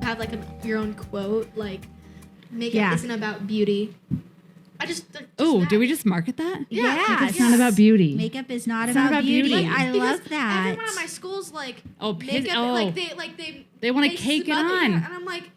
have like your own quote, like makeup isn't about beauty. Did we just market that? Yeah. It's not about beauty. Makeup is not about beauty. Like, I love that. Everyone at my school's like, makeup, they want to cake it on. And I'm like,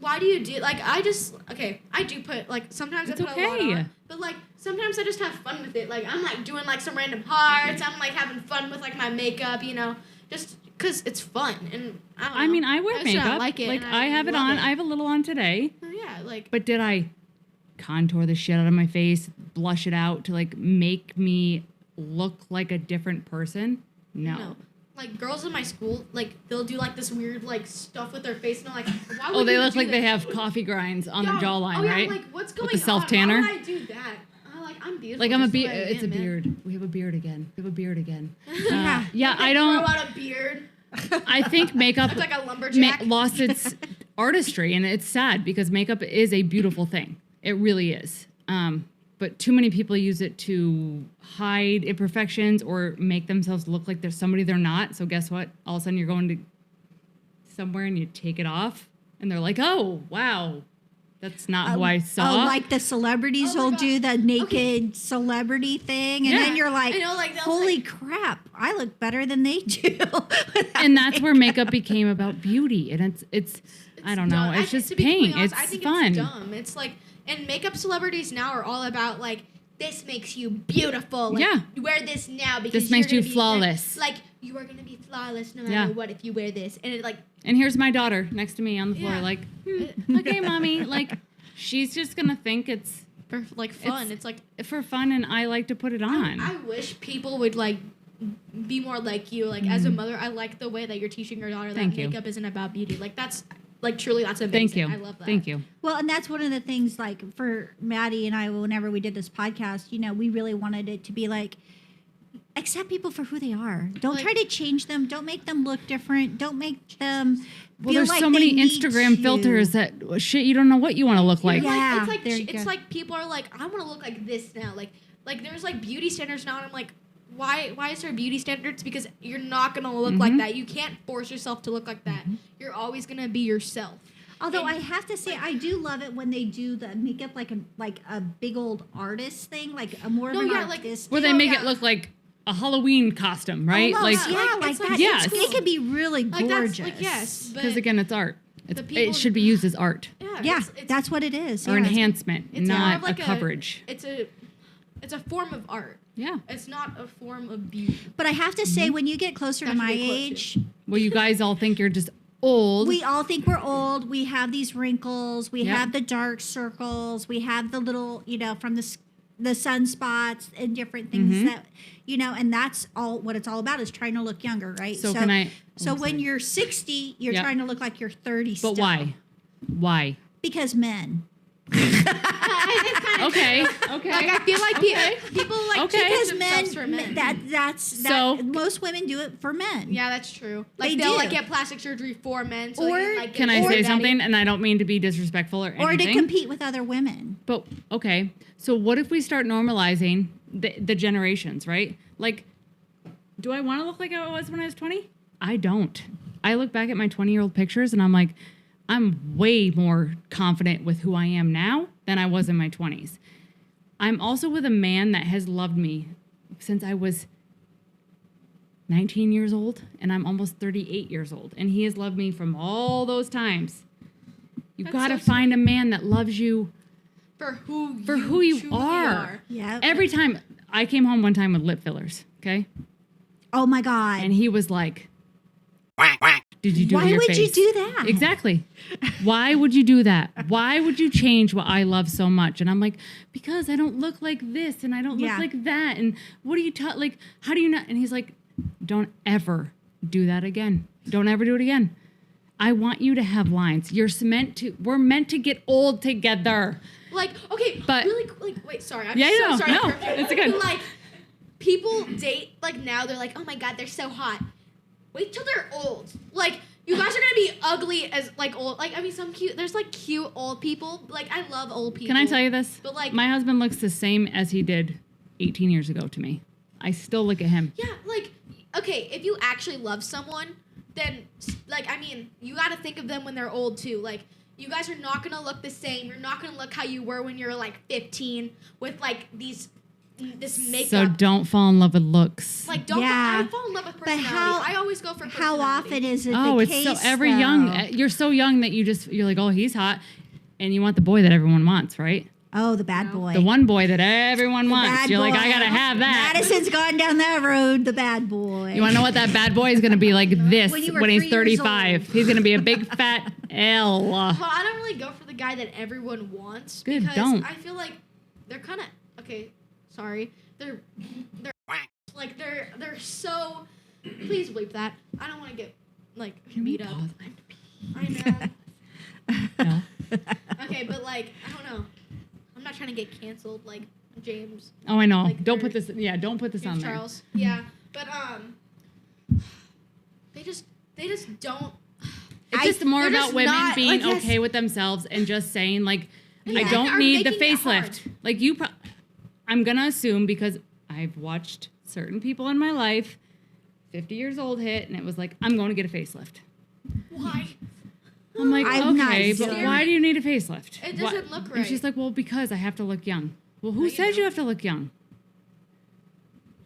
why do you do, like, I do put, like, sometimes I put a lot on, but, like, sometimes I just have fun with it. Like, I'm, like, doing, like, some random hearts. I'm, like, having fun with, like, my makeup, you know, just because it's fun. And I don't know. I wear makeup. I like it. Like, I have it on. I have a little on today. Oh, yeah, like. But did I contour the shit out of my face, blush it out to, like, make me look like a different person? No. Like, girls in my school, like, they'll do, like, this weird, like, stuff with their face, and I'm like, why would they you look do like that? they have coffee grinds on their jawline, right? I'm like, what's going on? With the self-tanner? Why would I do that? I'm beautiful. Like, I'm a beard. It's a beard. We have a beard again. Yeah, I don't. Grow out a beard. I think makeup like a lumberjack. Lost its artistry, and it's sad because makeup is a beautiful thing. It really is. But too many people use it to hide imperfections or make themselves look like they're somebody they're not. So guess what? All of a sudden you're going to somewhere and you take it off, and they're like, "Oh, wow, that's not who I saw." Oh, like the celebrities will do the naked celebrity thing, and then you're like, "Holy crap, I look better than they do." And that's where makeup became about beauty, and it's I don't know, it's just paint. It's I think fun. It's dumb. It's like, and makeup celebrities now are all about like, this makes you beautiful. Like, you wear this now because this makes you flawless. Like, you are gonna be flawless no matter what if you wear this. And it like. And here's my daughter next to me on the floor, like, okay, mommy. Like, she's just gonna think it's for like fun. It's like for fun, and I like to put it on. I wish people would like be more like you. Like as a mother, I like the way that you're teaching your daughter that makeup isn't about beauty. Like that's. Like, truly, that's amazing. Thank you. I love that. Thank you. Well, and that's one of the things, like, for Maddie and I, whenever we did this podcast, you know, we really wanted it to be, like, accept people for who they are. Don't try to change them. Don't make them look different. Don't make them feel there's like so many Instagram filters that, shit, you don't know what you want to look like. Yeah. It's like people are like, I want to look like this now. Like there's, like, beauty standards now, and I'm like, why is there beauty standards? Because you're not going to look like that. You can't force yourself to look like that. You're always going to be yourself. Although I have to say, I do love it when they do the makeup like a big old artist thing, like a more of an artist. Where they make it look like a Halloween costume, right? Almost, like that. Yes. It can be really gorgeous. Yes. Because, again, it's art. It should be used as art. Yeah, that's what it is. Or enhancement, not like a coverage. It's a form of art. Yeah. It's not a form of beauty. But I have to say, when you get closer to my age... Well, you guys all think you're just old. We all think we're old. We have these wrinkles. We have the dark circles. We have the little, you know, from the sunspots and different things that, you know, and that's all what it's all about is trying to look younger, right? So when you're 60, you're trying to look like you're 30 still. But why? Why? Because men. Okay. Like I feel like people like because themselves for men. That's most women do it for men. Yeah, that's true. Like they'll like get plastic surgery for men. So or like, can I say something? And I don't mean to be disrespectful or anything. Or to compete with other women. But okay, so what if we start normalizing the generations, right? Like, do I want to look like I was when I was 20? I don't. I look back at my 20-year-old pictures and I'm like, I'm way more confident with who I am now than I was in my 20s. I'm also with a man that has loved me since I was 19 years old, and I'm almost 38 years old, and he has loved me from all those times. You've got to find a man that loves you for who you are. Yeah. Every time I came home one time with lip fillers, okay? Oh my God. And he was like, did you do it Why to your would face? you do that? Exactly. Why would you do that? Why would you change what I love so much? And I'm like, because I don't look like this and I don't look like that. And what do you like, how do you not? And he's like, don't ever do that again. Don't ever do it again. I want you to have lines. We're meant to get old together. Like, okay, but really, like, wait, sorry. I'm sorry. No, it's good. Like, people date, like, now they're like, oh my God, they're so hot. Wait till they're old. Like, you guys are gonna be ugly as, like, old. Like, I mean, there's, like, cute old people. Like, I love old people. Can I tell you this? But, like, my husband looks the same as he did 18 years ago to me. I still look at him. Yeah, like, okay, if you actually love someone, then like, I mean, you got to think of them when they're old, too. Like, you guys are not going to look the same. You're not going to look how you were when you were, like, 15 with, like, this makeup. So don't fall in love with looks. Like, don't I fall in love with personality. I always go for personality. How often is it the case, it's so every young. You're so young that you're like, oh, he's hot. And you want the boy that everyone wants, right? Oh, the bad boy. The one boy that everyone wants. You're like, I got to have that. Madison's gone down that road, the bad boy. You want to know what that bad boy is going to be like this when he's 35? Old. He's going to be a big fat L. Well, I don't really go for the guy that everyone wants. Good, because don't. I feel like they're kind of, okay, sorry. They're like, they're so, please bleep that. I don't want to get, like, beat up. I know. No. Okay, but, like, I don't know. I'm not trying to get canceled like James. Oh, I know. Like, Don't put this. Yeah, don't put this James on there. Charles. Yeah, but they just don't. It's just more they're about just women not, being like, okay with themselves and just saying like, Yeah. I don't Are need the making it hard. facelift. Like I'm gonna assume because I've watched certain people in my life, 50 years old hit, and it was like, I'm going to get a facelift. Why? I'm like, I'm okay, not but sure. why do you need a facelift? It doesn't look right. And she's like, well, because I have to look young. Well, who No, you says you don't. have to look young?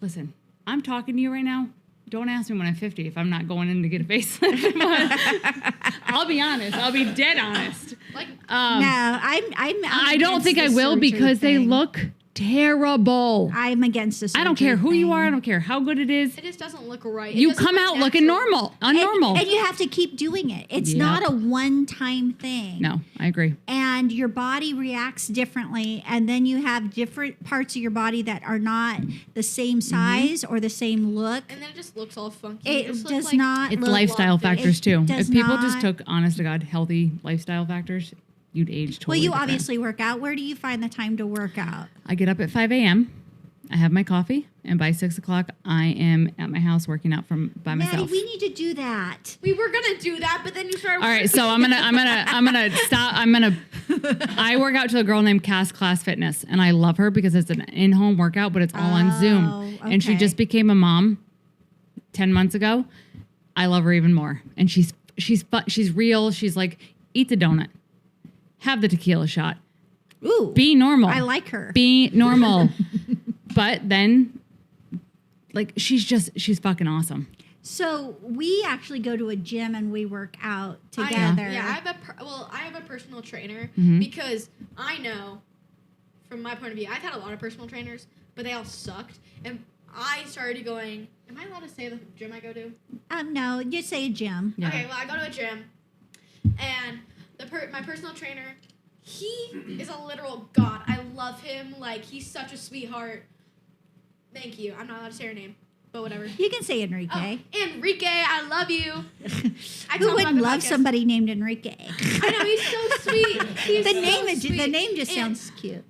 Listen, I'm talking to you right now. Don't ask me when I'm 50 if I'm not going in to get a facelift. I'll be honest. I'll be dead honest. Like, No, I don't think I against the will surgery because they thing. look terrible. I'm against the surgery I don't care who you thing. are. I don't care how good it is. it just doesn't look right. It You doesn't come look out looking natural. normal, And you have to keep doing it. It's Yep. not a one-time thing. No, I agree. And your body reacts differently, and then you have different parts of your body that are not the same size or the same look. And then it just looks all funky. It just looks does like not It's look lifestyle it factors too. does If people just not- took, honest to God, healthy lifestyle factors, you'd age totally Well, you different. obviously work out. Where do you find the time to work out? I get up at 5 a.m. I have my coffee, and by 6 o'clock, I am at my house working out by myself. Maddie, we need to do that. We were gonna do that, but then you started. All right, so I'm gonna stop. I work out to a girl named Cass Class Fitness, and I love her because it's an in-home workout, but it's all on Zoom. And she okay. just became a mom 10 months ago. I love her even more, and she's real. She's like, eat the donut, have the tequila shot, Ooh, be normal. I like her. Be normal. But then, like, she's fucking awesome. So we actually go to a gym and we work out I together. have a personal trainer Mm-hmm. because I know, from my point of view, I've had a lot of personal trainers, but they all sucked, and I started going. Am I allowed to say the gym I go to? No, just say a gym. Yeah. Okay, well, I go to a gym, and my personal trainer, he is a literal god. I love him. Like, he's such a sweetheart. Thank you. I'm not allowed to say her name, but whatever. You can say Enrique. Oh, Enrique, I love you. I Who talk wouldn't about the love podcast. somebody named Enrique? I know, he's so sweet. He's the so name just sweet. And sounds cute.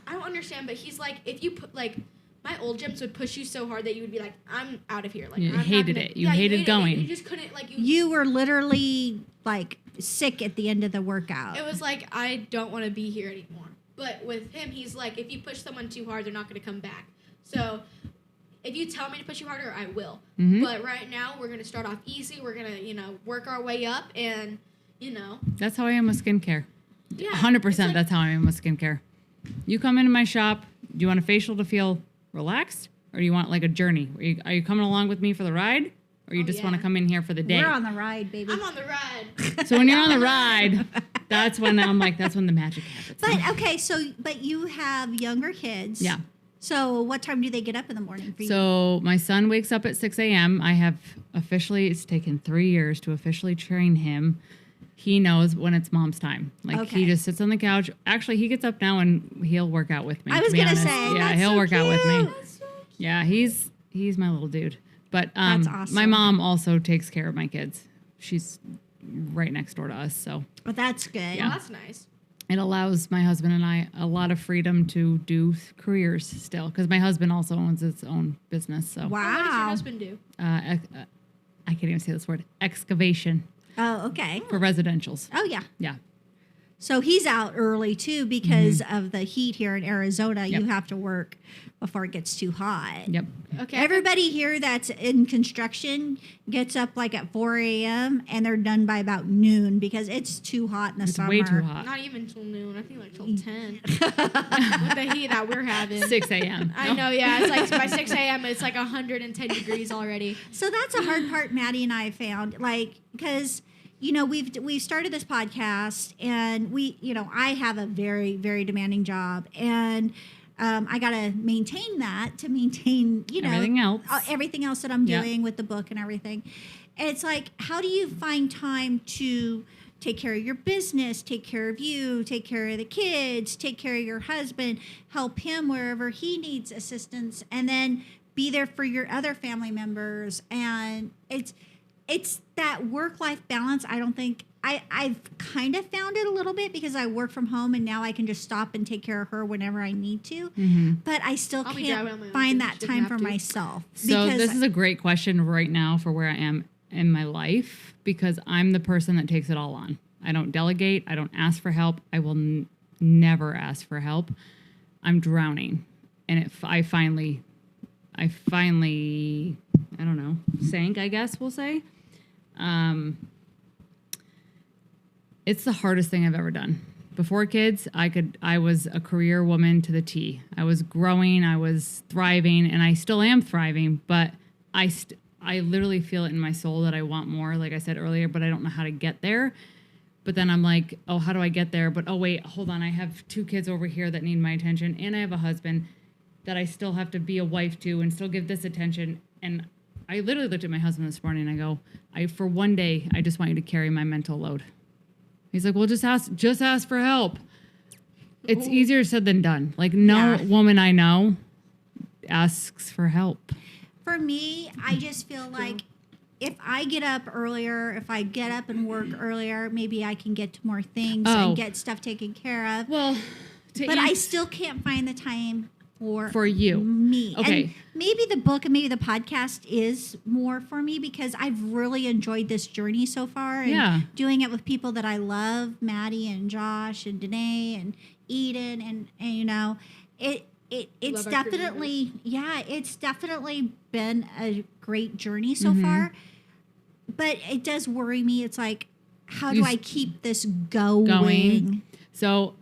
I don't understand, but he's like, if you put, like, my old gyms would push you so hard that you would be like, I'm out of here. Like, You I'm not hated gonna- it. You yeah, hated going. You just couldn't, like, You were literally like sick at the end of the workout. It was like, I don't want to be here anymore. But with him, he's like, if you push someone too hard, they're not going to come back. So if you tell me to push you harder, I will. Mhm. But right now, we're going to start off easy. We're going to, work our way up. And, That's how I am with skincare. yeah. 100%. it's like- That's how I am with skincare. You come into my shop. Do you want a facial to feel relaxed, or do you want like a journey? Are you coming along with me for the ride, or you Oh, just want to yeah. come in here for the day? We're on the ride, baby. I'm on the ride. So when you're on the ride, that's when I'm like, that's when the magic happens. But okay, but you have younger kids. Yeah. So what time do they get up in the morning for you? So my son wakes up at 6 a.m. I have it's taken 3 years to officially train him. He knows when it's mom's time. Like, Okay. he just sits on the couch. Actually, he gets up now and he'll work out with me. I was to be gonna honest. say, yeah, that's he'll so work out with me. cute. That's so cute. Yeah, he's my little dude. But That's awesome. my mom also takes care of my kids. She's right next door to us, so But that's good. Well, that's nice. it allows my husband and I a lot of freedom to do careers still, because my husband also owns his own business. So Wow. What does your husband do? I can't even say this word, excavation Oh, okay. for residentials. Oh, yeah. Yeah. So he's out early too because of the heat here in Arizona. Yep. You have to work before it gets too hot. Yep. Okay. Everybody here that's in construction gets up like at 4 a.m. and they're done by about noon because it's too hot in the It's summer. way too hot. Not even till noon. I think like till 10. With the heat that we're having. 6 a.m. I know, yeah. It's like by 6 a.m. it's like 110 degrees already. So that's a hard part Maddie and I found, like, because we've started this podcast and I have a very, very demanding job and I got to maintain that to maintain, everything else that I'm doing with the book and everything. And it's like, how do you find time to take care of your business, take care of you, take care of the kids, take care of your husband, help him wherever he needs assistance, and then be there for your other family members? And it's that work-life balance. I don't think I've kind of found it a little bit because I work from home and now I can just stop and take care of her whenever I need to. Mm-hmm. But I still I'll can't find that time for myself. So this is a great question right now for where I am in my life because I'm the person that takes it all on. I don't delegate. I don't ask for help. I will never ask for help. I'm drowning. And I finally, I don't know, sank, I guess we'll say. It's the hardest thing I've ever done. Before kids, I was a career woman to the T. I was growing, I was thriving, and I still am thriving, but I literally feel it in my soul that I want more, like I said earlier, but I don't know how to get there. But then I'm like, oh, how do I get there? But oh, wait, hold on. I have 2 kids over here that need my attention, and I have a husband that I still have to be a wife to and still give this attention. And I literally looked at my husband this morning and I go, for one day, I just want you to carry my mental load. He's like, well, just ask for help. It's easier said than done. Like no woman I know asks for help. For me, I just feel like if I get up earlier, if I get up and work earlier, maybe I can get to more things and get stuff taken care of. Well, but I still can't find the time for you. Me. Okay. And maybe the book and maybe the podcast is more for me because I've really enjoyed this journey so far and doing it with people that I love, Maddie and Josh and Danae and Eden and it's definitely it's definitely been a great journey so far. But it does worry me. It's like, how do I keep this going? So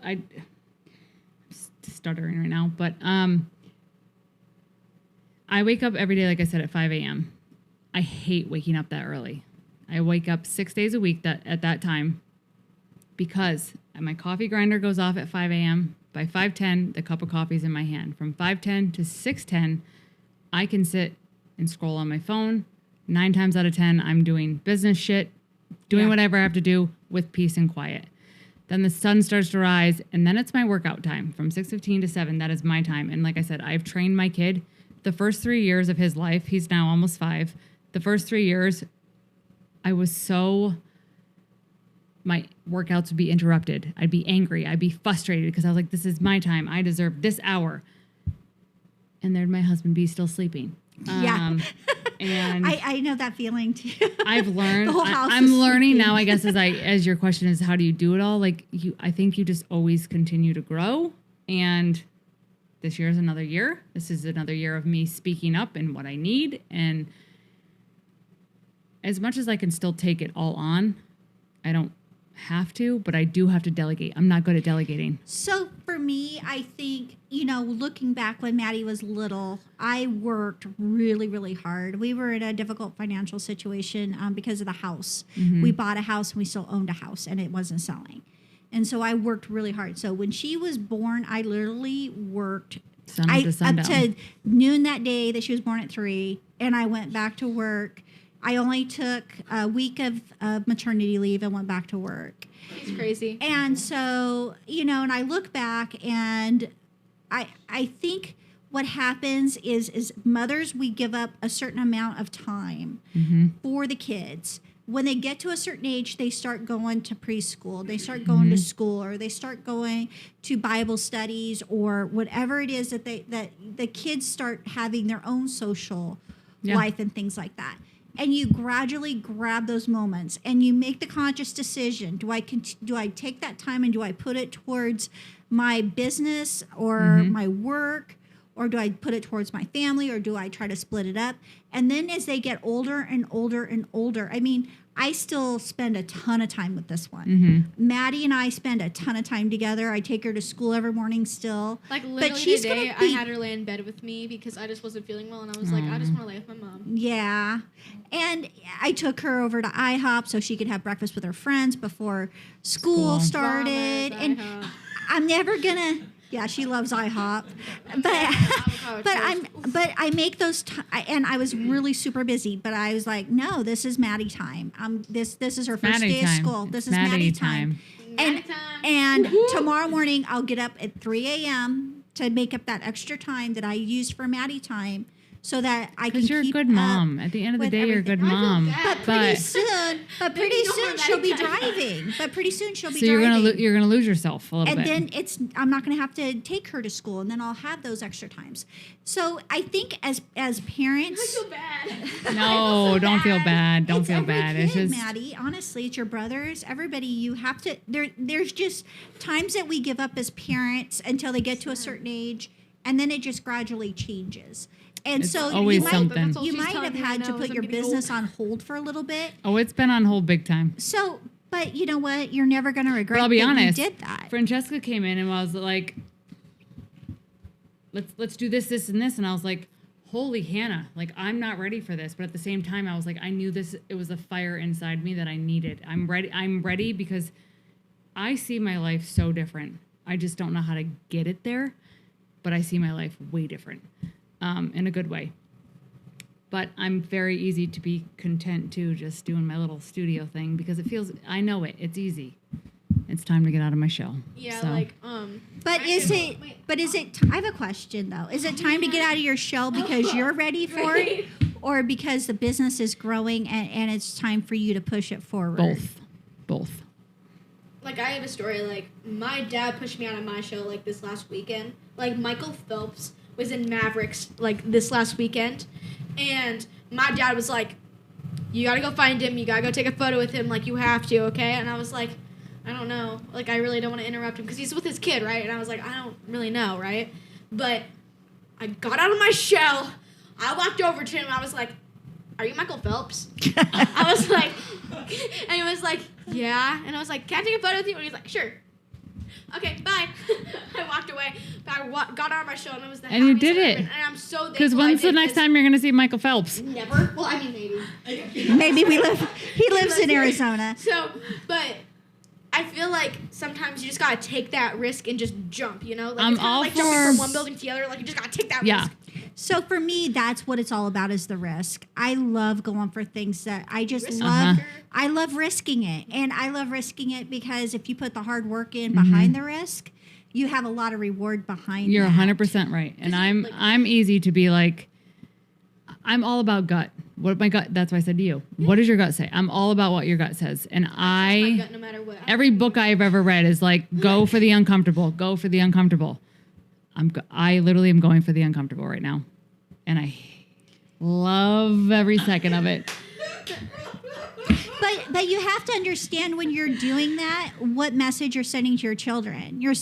I'm stuttering right now, but I wake up every day, like I said, at 5 a.m. I hate waking up that early. I wake up 6 days a week at that time because my coffee grinder goes off at 5 a.m. By 5:10, the cup of coffee is in my hand. From 5:10 to 6:10, I can sit and scroll on my phone. 9 times out of 10, I'm doing business shit, doing whatever I have to do with peace and quiet. Then the sun starts to rise, and then it's my workout time from 6:15 to 7. That is my time. And like I said, I've trained my kid. The first 3 years of his life, he's now almost 5. The first 3 years, I was my workouts would be interrupted. I'd be angry. I'd be frustrated because I was like, this is my time. I deserve this hour. And there'd my husband be still sleeping. And I know that feeling too. I've learned. The whole house I'm is learning sleeping. now. I guess as your question is, how do you do it all? Like I think you just always continue to grow. And this year is another year. This is another year of me speaking up and what I need. And as much as I can still take it all on, I don't have to, but I do have to delegate. I'm not good at delegating. So for me, I think, looking back when Maddie was little, I worked really, really hard. We were in a difficult financial situation because of the house. We bought a house and we still owned a house and it wasn't selling. And so I worked really hard. So when she was born, I literally worked up to noon that day that she was born at 3, and I went back to work. I only took a week of maternity leave and went back to work. It's crazy. And so, and I look back and I think what happens is mothers, we give up a certain amount of time for the kids. When they get to a certain age, they start going to preschool, they start going to school, or they start going to Bible studies, or whatever it is that the kids start having their own social life and things like that. and you gradually grab those moments and you make the conscious decision. Do I take that time and do I put it towards my business or my work, or do I put it towards my family, or do I try to split it up? And then as they get older and older and older, I mean, I still spend a ton of time with this one. Maddie and I spend a ton of time together. I take her to school every morning still. Like literally today, I had her lay in bed with me because I just wasn't feeling well, and I was like, I just want to lay with my mom. Yeah. And I took her over to IHOP so she could have breakfast with her friends before school started. And I'm never gonna. Yeah, she loves IHOP, but I make those and I was really super busy, but I was like, no, this is Maddie time. This is her first day of school. This is Maddie time. And tomorrow morning I'll get up at 3 a.m. to make up that extra time that I used for Maddie time, so that I can keep. Because you're a good mom. At the end of the day, you're a good mom. But pretty soon she'll be driving. So you're gonna lose yourself a little bit. And then I'm not gonna have to take her to school, and then I'll have those extra times. So I think as parents, I feel bad. No, don't feel bad. Don't feel bad. It's just Maddie. Honestly, it's your brothers. Everybody. You have to. There's just times that we give up as parents until they get to a certain age, and then it just gradually changes. And it's so you might have had to put your business on hold for a little bit. Oh, it's been on hold big time. So, but you know what? You're never going to regret I'll be honest, you did that. Francesca came in and was like, let's do this, and this. And I was like, holy Hannah, like, I'm not ready for this. But at the same time, I was like, I knew this, it was a fire inside me that I needed. I'm ready because I see my life so different. I just don't know how to get it there, but I see my life way different. In a good way. But I'm very easy to be content too, just doing my little studio thing, because I know it's it's time to get out of my shell. Yeah, so. But is it, I have a question though. Is it time to get out of your shell because you're ready for it, or because the business is growing and it's time for you to push it forward? Both. Like, I have a story, like, my dad pushed me out of my shell, like, this last weekend. Like, Michael Phelps was in Mavericks, like, this last weekend, and my dad was like, you gotta go find him, you gotta go take a photo with him, like, you have to, okay? And I was like, I don't know, like, I really don't want to interrupt him, because he's with his kid, right? And I was like, I don't really know, right? But I got out of my shell, I walked over to him, I was like, are you Michael Phelps? I was like, and he was like, yeah, and I was like, can I take a photo with you? And he's like, sure. Okay, bye. I walked away. But I got out of my shell, and it was the and you did it. And I'm so thankful. Because when's the next time you're going to see Michael Phelps? Never. Well, I mean, maybe. Maybe he lives in Arizona. So, but I feel like sometimes you just got to take that risk and just jump, you know? Like, I'm it's all like for jumping from one building to the other. Like, you just got to take that risk. So for me, that's what it's all about, is the risk. I love going for things that I just love. I love risking it. And I love risking it because if you put the hard work in behind the risk, you have a lot of reward behind You're that. 100% right. And I'm easy to be like, I'm all about gut. What my gut, that's why I said to you, what does your gut say? I'm all about what your gut says. And my gut, no matter what. Every book I've ever read is like, go for the uncomfortable, go for the uncomfortable. I literally am going for the uncomfortable right now. And I love every second of it. But you have to understand when you're doing that, what message you're sending to your children. You're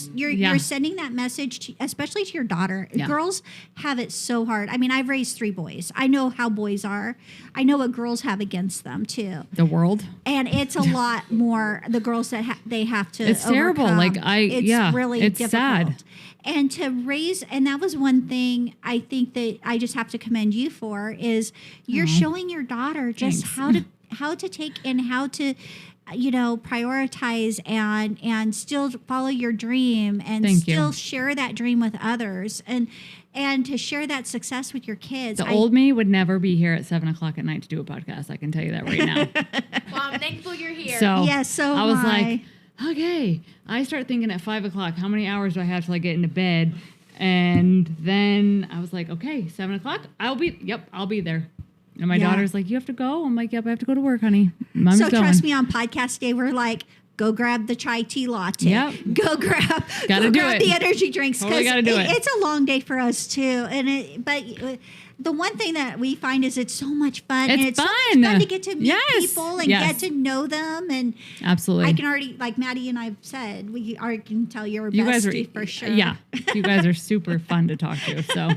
sending that message, especially to your daughter. Yeah. Girls have it so hard. I mean, I've raised 3 boys. I know how boys are. I know what girls have against them too. The world. And it's a lot more the girls that they have to. It's terrible. Overcome. It's really it's difficult. Sad. And to raise, and that was one thing I think that I just have to commend you for, is you're showing your daughter just how to take and how to, prioritize and still follow your dream and share that dream with others and to share that success with your kids. The old me would never be here at 7:00 at night to do a podcast. I can tell you that right now. Well, I'm thankful you're here. So I was like, okay. I start thinking at 5:00, how many hours do I have till I get into bed? And then I was like, okay, 7:00, I'll be there. And my daughter's like, you have to go? I'm like, yep, I have to go to work, honey. Mom's going. Trust me, on podcast day, we're like, go grab the chai tea latte. Yep. Go grab the energy drinks. Totally gotta do it. It's a long day for us too. But the one thing that we find is it's so much fun. It's so fun. much fun to get to meet Yes. people and Yes. get to know them. And Absolutely. I can already, like Maddie and I've said, I can tell you're a You guys bestie are for sure. Yeah, you guys are super fun to talk to. So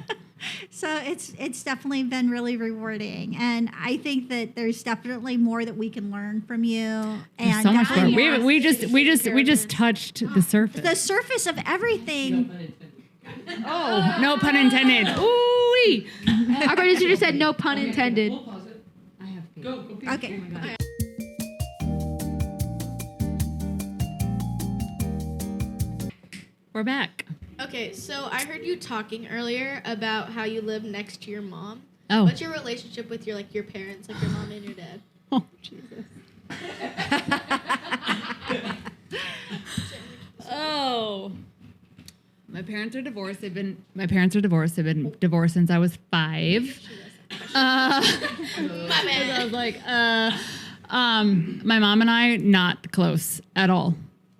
So it's definitely been really rewarding, and I think that there's definitely more that we can learn from you. there's And so much fun. definitely We just touched the surface. the surface of everything. Oh, no pun intended. Ooh-wee. Our producer just said no pun intended. I have to. Go. Okay. We're back. Okay, so I heard you talking earlier about how you live next to your mom. Oh. What's your relationship with your parents, like your mom and your dad? Oh, Jesus. Oh. My parents are divorced. They've been divorced since I was 5. My I bad. was like, my mom and I not close at all.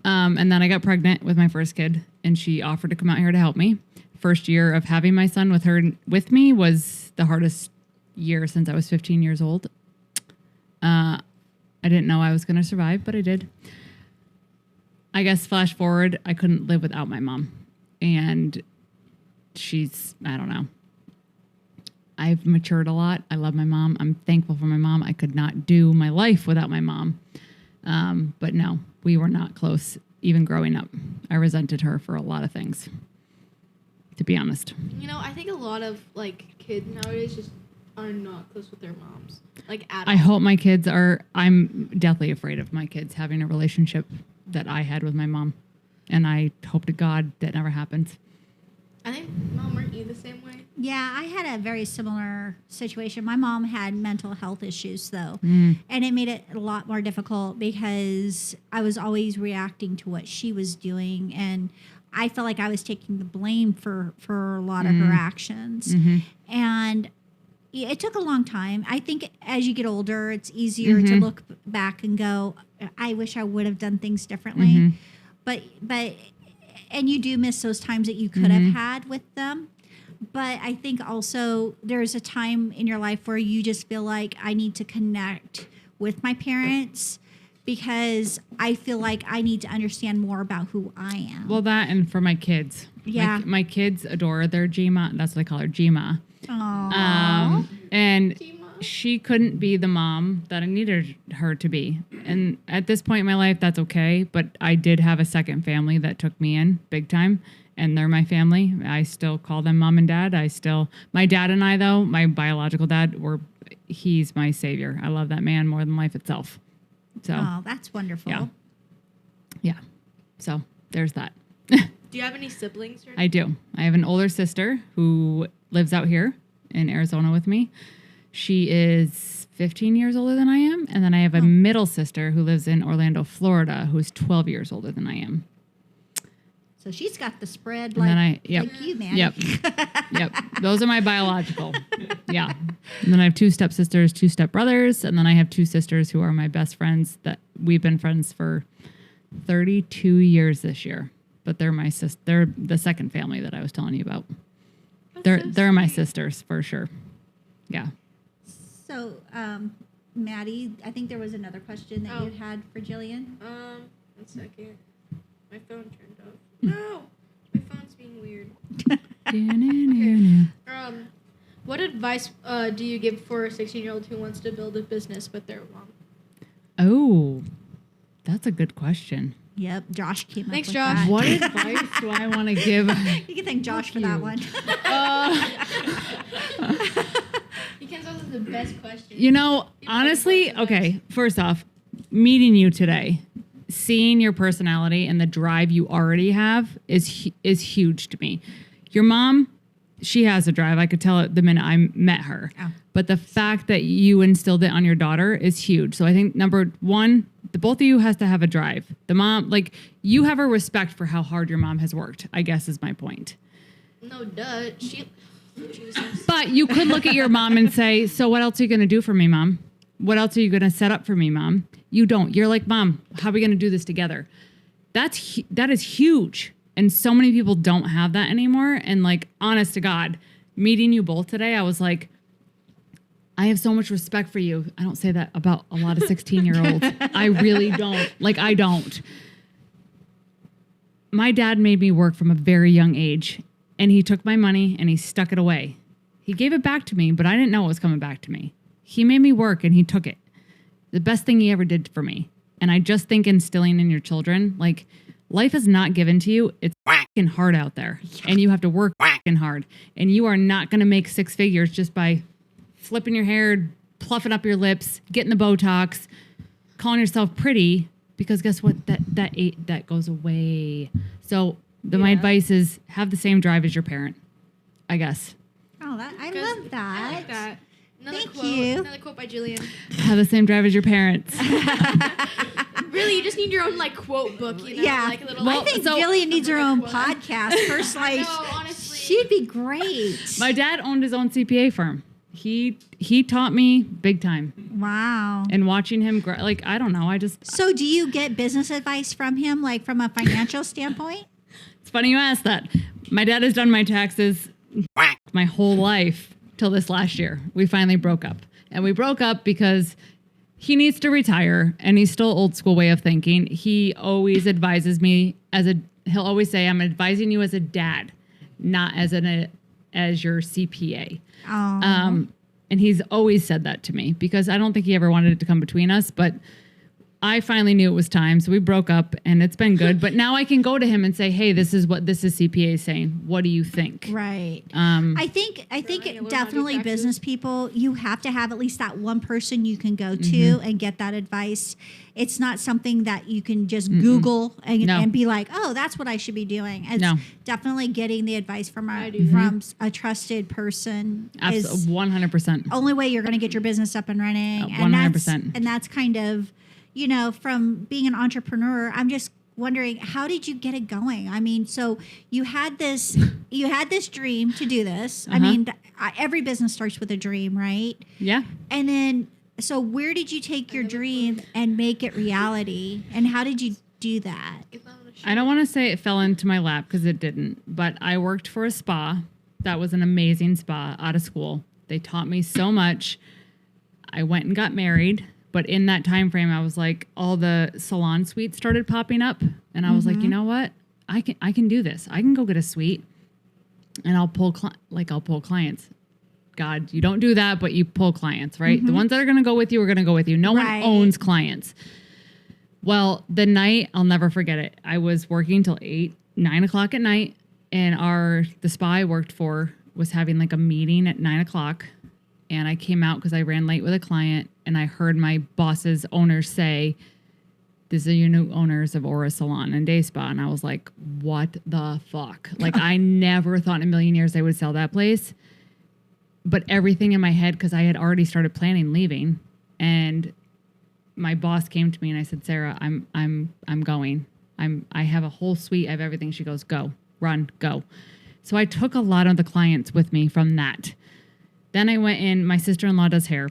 And then I got pregnant with my first kid, and she offered to come out here to help me. First year of having my son with me was the hardest year since I was 15 years old. I didn't know I was going to survive, but I did. I guess flash forward, I couldn't live without my mom. And I don't know. I've matured a lot. I love my mom. I'm thankful for my mom. I could not do my life without my mom. But no, we were not close, even growing up. I resented her for a lot of things, to be honest. I think a lot of kids nowadays just are not close with their moms, at all. I hope my kids are. I'm deathly afraid of my kids having a relationship that I had with my mom. And I hope to God that never happens. I think, Mom, weren't you the same way? Yeah, I had a very similar situation. My mom had mental health issues, though, Mm. and it made it a lot more difficult because I was always reacting to what she was doing, and I felt like I was taking the blame for a lot of her actions. Mm-hmm. And it took a long time. I think as you get older, it's easier to look back and go, I wish I would have done things differently. Mm-hmm. But and you do miss those times that you could have had with them. But I think also there's a time in your life where you just feel like I need to connect with my parents because I feel like I need to understand more about who I am. Well, that and for my kids. Yeah. My kids adore their Gma. That's what I call her, Gma. Aww. And she couldn't be the mom that I needed her to be. And at this point in my life, that's okay. But I did have a second family that took me in big time. And they're my family. I still call them mom and dad. My dad and I, though, my biological dad, he's my savior. I love that man more than life itself. So, Oh, that's wonderful. yeah. So there's that. Do you have any siblings? I do. I have an older sister who lives out here in Arizona with me. She is 15 years older than I am. And then I have a middle sister who lives in Orlando, Florida, who's 12 years older than I am. So she's got the spread And like, then like you, man. Yep. Those are my biological. Yeah. And then I have 2 stepsisters, 2 stepbrothers. And then I have 2 sisters who are my best friends that we've been friends for 32 years this year. But they're they're the second family that I was telling you about. They're my sisters for sure. Yeah. So, Maddie, I think there was another question that you had for Jillian. 1 second. My phone turned off. No, my phone's being weird. What advice do you give for a 16-year-old who wants to build a business with their mom? Oh, that's a good question. Yep, Josh came Thanks, up with Josh. that. What advice do I want to give? You can thank Josh for that one. You can tell us the best question. Honestly, okay, first off, meeting you today, seeing your personality and the drive you already have is huge to me. Your mom, she has a drive. I could tell it the minute I met her. Oh. But the fact that you instilled it on your daughter is huge. So I think number 1, the both of you has to have a drive. The mom, you have a respect for how hard your mom has worked, I guess is my point. No, duh. Jesus. But you could look at your mom and say, so what else are you going to do for me, Mom? What else are you going to set up for me, Mom? You don't. You're like, Mom, how are we going to do this together? That is huge. And so many people don't have that anymore. And honest to God, meeting you both today, I was like, I have so much respect for you. I don't say that about a lot of 16-year-olds. I really don't. Like, I don't. My dad made me work from a very young age, and he took my money and he stuck it away. He gave it back to me, but I didn't know it was coming back to me. He made me work and he took it. The best thing he ever did for me. And I just think instilling in your children, like, life is not given to you. It's fucking hard out there. And you have to work fucking hard. And you are not going to make six figures just by flipping your hair, pluffing up your lips, getting the Botox, calling yourself pretty. Because guess what? That goes away. So my advice is have the same drive as your parent, I guess. Oh, I love that. I like that. Thank you. Another quote by Jillian. Have the same drive as your parents. Really, you just need your own like quote book, you know? Yeah. Like a little, I think Jillian needs her own podcast. Personally, know, honestly. she'd be great. My dad owned his own CPA firm. He taught me big time. Wow. And watching him grow, like, I don't know. So do you get business advice from him, like from a financial standpoint? It's funny you ask that. My dad has done my taxes my whole life till this last year. We finally broke up. And we broke up because he needs to retire and he's still old school way of thinking. He always advises me he'll always say, I'm advising you as a dad, not as your CPA. Oh. And he's always said that to me because I don't think he ever wanted it to come between us, but I finally knew it was time. So we broke up and it's been good. But now I can go to him and say, hey, this is what this is CPA saying. What do you think? Right. I think definitely business people, you have to have at least that one person you can go to and get that advice. It's not something that you can just Google and be like, oh, that's what I should be doing. It's definitely getting the advice from a trusted person. Absolutely, 100%. Only way you're going to get your business up and running. 100%. And that's kind of, you know, from being an entrepreneur, I'm just wondering, how did you get it going? I mean, so you had this dream to do this. I mean, every business starts with a dream, right? Yeah. And then, so where did you take your dream and make it reality? And how did you do that? I don't want to say it fell into my lap because it didn't, but I worked for a spa. That was an amazing spa out of school. They taught me so much. I went and got married. But in that time frame, I was like, all the salon suites started popping up, and I was like, you know what? I can do this. I can go get a suite, and I'll pull clients. God, you don't do that, but you pull clients, right? The ones that are going to go with you are going to go with you. No one owns clients. Well, the night, I'll never forget it. I was working till 9 o'clock at night, and the spa I worked for was having like a meeting at 9 o'clock. And I came out because I ran late with a client, and I heard my boss's owner say, "These are your new owners of Aura Salon and Day Spa." And I was like, what the fuck? Like, I never thought in a million years I would sell that place. But everything in my head, because I had already started planning leaving, and my boss came to me and I said, "Sarah, I'm going. I have a whole suite. I have everything." She goes, "Go, run, go." So I took a lot of the clients with me from that. Then I went in, my sister-in-law does hair.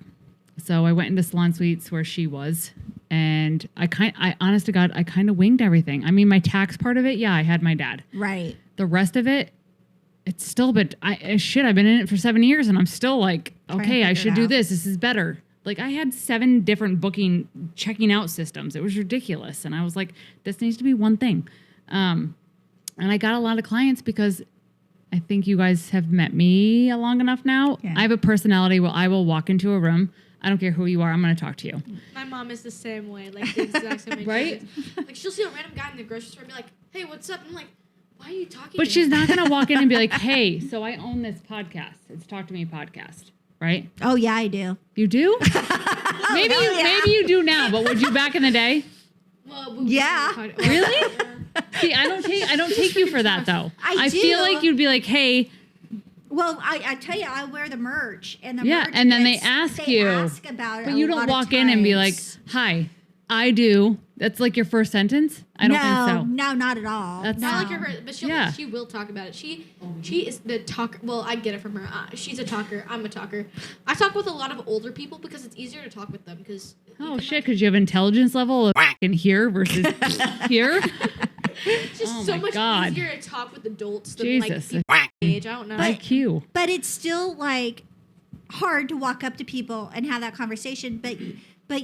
So I went into salon suites where she was. And I honest to God, I kind of winged everything. I mean, my tax part of it, yeah, I had my dad. Right. The rest of it, it's still, but I've been in it for 7 years and I'm still like, okay, I should do this. This is better. Like, I had 7 different checking out systems. It was ridiculous. And I was like, this needs to be one thing. And I got a lot of clients because I think you guys have met me long enough now. Yeah. I have a personality where I will walk into a room. I don't care who you are. I'm going to talk to you. My mom is the same way. Like, the exact same way. Right? Like, she'll see a random guy in the grocery store and be like, "Hey, what's up?" And I'm like, why are you talking to me? But she's not going to walk in and be like, "Hey, so I own this podcast. It's Talk2Me podcast." Right? Oh, yeah, I do. You do? Maybe you do now, but would you back in the day? Well, yeah. Really? See, I don't take you for that though. I feel like you'd be like, "Hey." Well, I tell you, I wear the merch, and the merch and then they ask about it. But you don't walk in and be like, "Hi, I do." That's like your first sentence. I don't think so. No, not at all. That's not like her, but she will talk about it. She is the talker. Well, I get it from her. She's a talker. I'm a talker. I talk with a lot of older people because it's easier to talk with them. Because because you have intelligence level of in here versus here. It's just so much easier to talk with adults than like people age. I don't know. IQ. But it's still like hard to walk up to people and have that conversation, but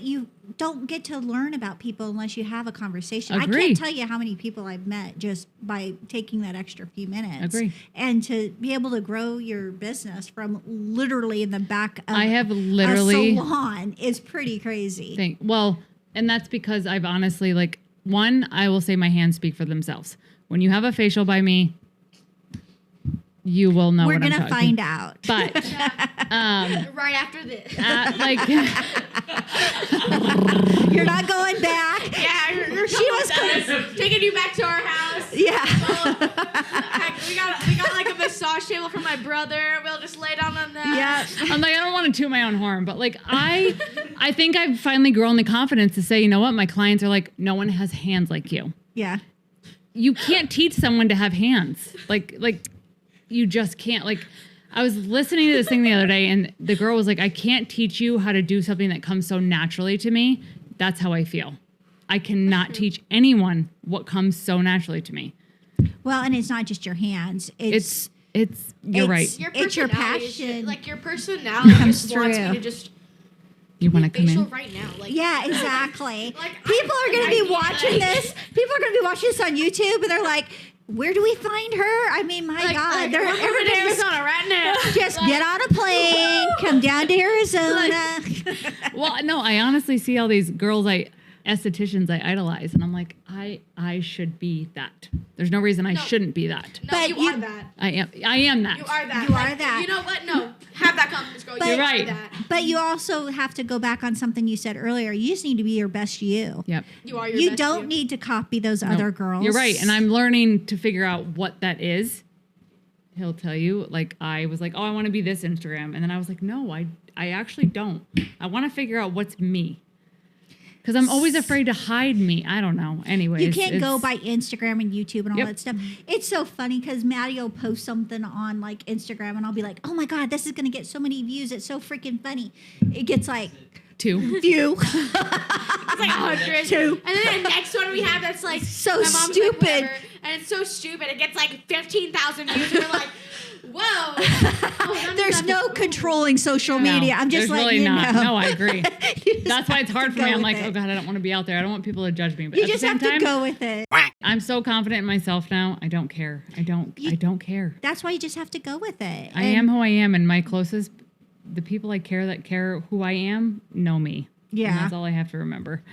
you don't get to learn about people unless you have a conversation. Agree. I can't tell you how many people I've met just by taking that extra few minutes. Agree. And to be able to grow your business from literally in the back of I have literally a salon is pretty crazy. Well, and that's because I've honestly, like, one, I will say my hands speak for themselves. When you have a facial by me, you will know. We're going to find out. But right after this. like you're not going back. Yeah, she was taking you back to our house. Yeah. We got like a massage table for my brother. We'll just lay down on that. Yeah. I'm like, I don't want to toot my own horn, but like I think I've finally grown the confidence to say, you know what, my clients are like, no one has hands like you. Yeah. You can't teach someone to have hands. Like you just can't. Like, I was listening to this thing the other day, and the girl was like, I can't teach you how to do something that comes so naturally to me. That's how I feel. I cannot teach anyone what comes so naturally to me. Well, and it's not just your hands. It's you're right. It's your passion. Like, your personality Comes just wants me through. to just You want to come facial in? right now. Like, Yeah, exactly. Like, People are going to be I- watching this. People are going to be watching this on YouTube, and they're like, "Where do we find her?" I mean, my God, we're moving to everybody's Arizona right now. just get on a plane, come down to Arizona. Well, no, I honestly see all these girls, estheticians I idolize, and I'm like, I should be that. There's no reason I shouldn't be that. No, But you you- are that. I am that. You are that. You are that. You know what? No. Have that confidence, girl. But- You You're are right. that. But you also have to go back on something you said earlier. You just need to be your best you. Yep. You are your You best don't you. need to copy those No, other girls. You're right. And I'm learning to figure out what that is. He'll tell you, like, I was like, oh, I want to be this Instagram. And then I was like, no, I actually don't. I want to figure out what's me. Because I'm always afraid to hide me. I don't know. Anyways. You can't go it's- by Instagram and YouTube and all Yep. that stuff. It's so funny because Maddie will post something on like Instagram and I'll be like, oh my God, this is going to get so many views. It's so freaking funny. It gets like 2. view. It's like 100. Two. And then the next one we have that's like So my mom's like, stupid. whatever, and it's so stupid. It gets like 15,000 views. And we're like, whoa. Oh, that There's means no I'm- controlling social No, media. I'm just there's letting really you not. know. No, I agree. You just That's why it's have hard to for me. go I'm with like, it. oh God, I don't want to be out there. I don't want people to judge me. But You at just the same have time, to go with it. I'm so confident in myself now. I don't care. I don't care. That's why you just have to go with it. I am who I am, and my closest, the people I care that care who I am, know me. And Yeah. that's all I have to remember.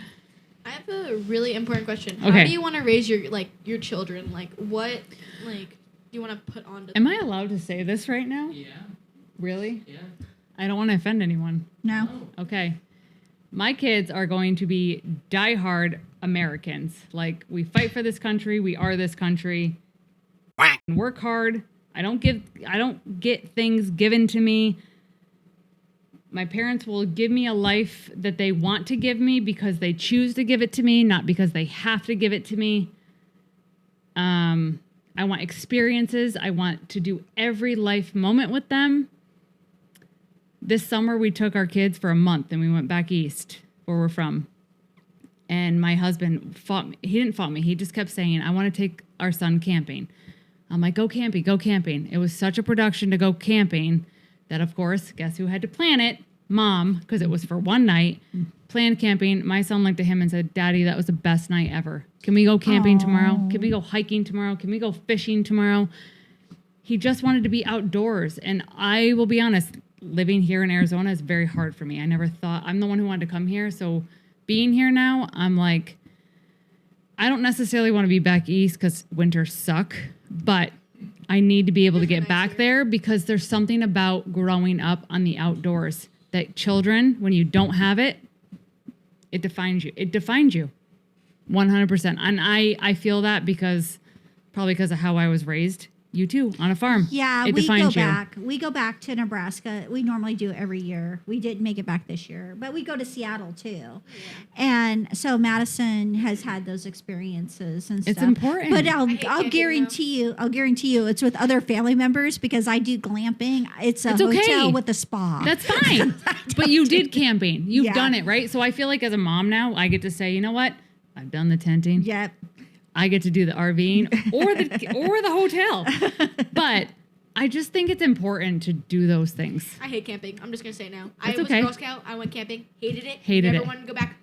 I have a really important question. Okay. How do you want to raise your children? Like, what do you want to put on to Am them? I allowed to say this right now? Yeah. Really? Yeah. I don't want to offend anyone. No. Okay. My kids are going to be diehard Americans. Like, we fight for this country. We are this country. And work hard. I don't get things given to me. My parents will give me a life that they want to give me because they choose to give it to me, not because they have to give it to me. I want experiences. I want to do every life moment with them. This summer, we took our kids for a month and we went back east where we're from. And my husband fought me. He didn't fight me. He just kept saying, I want to take our son camping. I'm like, go camping, go camping. It was such a production to go camping that, of course, guess who had to plan it? Mom, because it was for one night. Planned camping. My son looked at him and said, Daddy, that was the best night ever. Can we go camping tomorrow? Can we go hiking tomorrow? Can we go fishing tomorrow? He just wanted to be outdoors. And I will be honest, living here in Arizona is very hard for me. I never thought, I'm the one who wanted to come here. So being here now, I'm like, I don't necessarily want to be back east because winters suck, but I need to be able to get back there because there's something about growing up on the outdoors that children, when you don't have it, it defines you. It defines you 100%. And I feel that probably because of how I was raised. You too, on a farm. Yeah, it we go defines you. back. We go back to Nebraska. We normally do it every year. We didn't make it back this year, but we go to Seattle too. Yeah. And so Madison has had those experiences and stuff. It's important. But hate I'll camping, guarantee you it's with other family members because I do glamping. It's a It's okay. hotel with a spa. That's fine. But you did camping. You've Yeah. done it, right? So I feel like as a mom now, I get to say, you know what? I've done the tenting. Yep. I get to do the RVing or the hotel. But I just think it's important to do those things. I hate camping. I'm just gonna say it now. That's I was okay. a Girl Scout. I went camping. Hated it. Hated Never it. wanted to go back.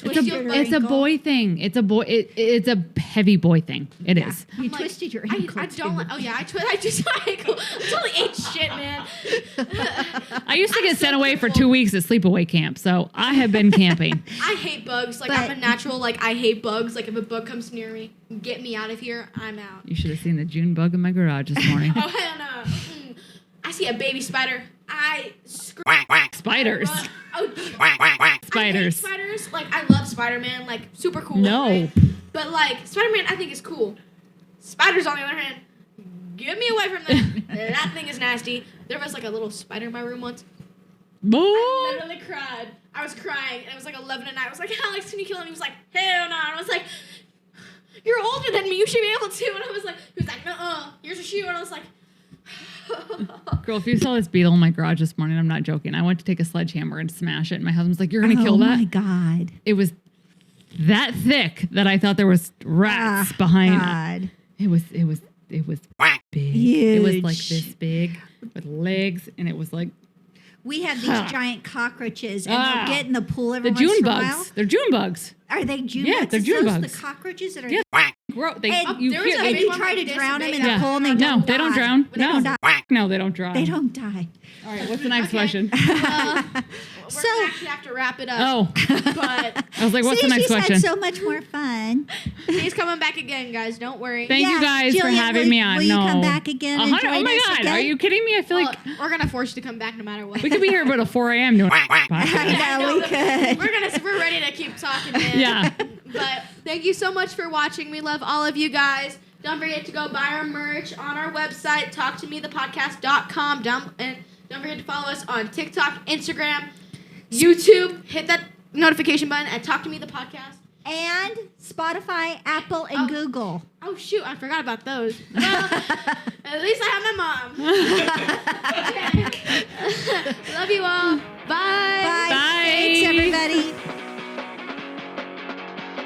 It's a boy thing. It's a boy. It's a heavy boy thing. It is. You twisted your ankle. I don't like. Oh yeah, I just my ankle. I totally ate shit, man. I used to get sent away for 2 weeks at sleepaway camp, so I have been camping. I hate bugs. Like I'm a natural. Like I hate bugs. Like if a bug comes near me, get me out of here. I'm out. You should have seen the June bug in my garage this morning. Oh hell no. I see a baby spider. I scream. Spiders. Spiders. I hate spiders. Like I love Spider-Man. Like super cool. No. Right? But like Spider-Man, I think is cool. Spiders, on the other hand, get me away from them. That thing is nasty. There was like a little spider in my room once. I literally cried. I was crying, and it was like 11 at night. I was like, Alex, can you kill him? He was like, hell no. And I was like, you're older than me. You should be able to. And I was like, he was like, nuh-uh. Here's a shoe. And I was like, Girl, if you saw this beetle in my garage this morning, I'm not joking. I went to take a sledgehammer and smash it, and my husband's like, "You're gonna kill that?" Oh my god! It was that thick that I thought there was rats behind it. It was big. Huge. It was like this big with legs, and it was like we had these giant cockroaches, and they'll get in the pool every the once June in a bugs. while. They're June bugs. Are they June Yeah, bugs? they're Is June those bugs. the cockroaches that are. Yeah. And there was a and big you one try like to this, drown them in big. the pool, and they No, don't they don't die. drown. They don't No, they don't drown. They don't die. All right, what's the next question? We're gonna actually have to wrap it up. Oh, But I was like, what's the next she's question? had so much more fun. he's coming back again, guys. Don't worry. Thank you guys for Jillian, having me on. Will you No. come back again? And 100 oh join my us God, again? are you kidding me? I feel like We're gonna force you to come back no matter what. we could be here about 4 a.m. doing podcast. I know we could. We're ready to keep talking, man. Yeah. But thank you so much for watching. We love all of you guys. Don't forget to go buy our merch on our website, talk2methepodcast.com. And don't forget to follow us on TikTok, Instagram, YouTube. Hit that notification button at Talk to Me the Podcast. And Spotify, Apple, and Google. Oh, shoot. I forgot about those. Well, at least I have my mom. Okay. Love you all. Bye. Bye. Bye. Thanks, everybody.